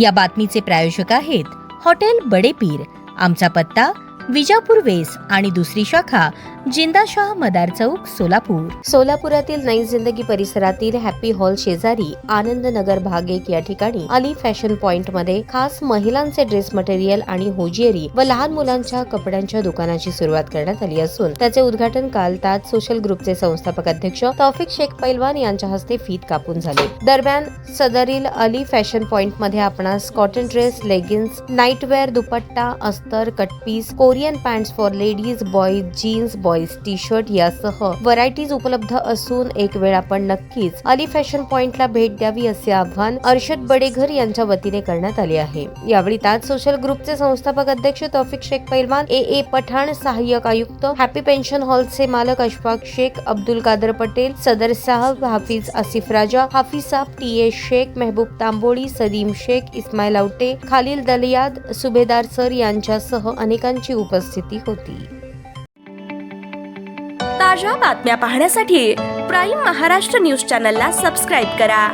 या बातमीचे प्रायोजक आहेत हॉटेल बडे पीर। आमचा पत्ता विजापूर वेस आणि दुसरी शाखा जिंदाशाह मदार चौक सोलापूर। सोलापुरातील नई जिंदगी परिसरातील हॅपी हॉल शेजारी आनंद नगर भाग 1 या ठिकाणी अली फॅशन पॉइंट मध्ये खास महिलांचे ड्रेस मटेरियल आणि होजियरी व लहान मुलांच्या कपड्यांच्या दुकानाची सुरुवात करण्यात आली असून त्याचे उद्घाटन काल ताज सोशल ग्रुपचे संस्थापक अध्यक्ष तौफिक शेख पैलवान यांच्या हस्ते फीत कापून झाले। दरम्यान सदरील अली फॅशन पॉइंट मध्ये आपणास cotton dress, leggings, nightwear, dupatta, अस्तर, cut piece, Korean pants for ladies, boys, jeans, boys T shirt यासह व्हरायटीज उपलब्ध असून एक वेळ आपण नक्कीच अली फॅशन पॉइंटला भेट द्यावी असे आवाहन अर्शद बडेघर यांच्या वतीने करण्यात आले आहे। यावेळी ताज सोशल ग्रुपचे संस्थापक अध्यक्ष तौफिक शेख पैलवान, ए पठाण, सहाय्यक आयुक्त, हॅपी पेन्शन हॉलचे मालक अशफाक शेख, अब्दुल कादर पटेल, सदर साहब, हाफिज आसिफ राजा, हाफिज साहब, टी शेख, मेहबूब तांबोळी, सलीम शेख, इस्माईल आवटे, खालील दलियाद, सुभेदार सर यांच्यासह अनेकांची उपस्थिती होती। ताज्या बातम्या पाहण्यासाठी प्राईम महाराष्ट्र न्यूज चॅनलला सबस्क्राईब करा।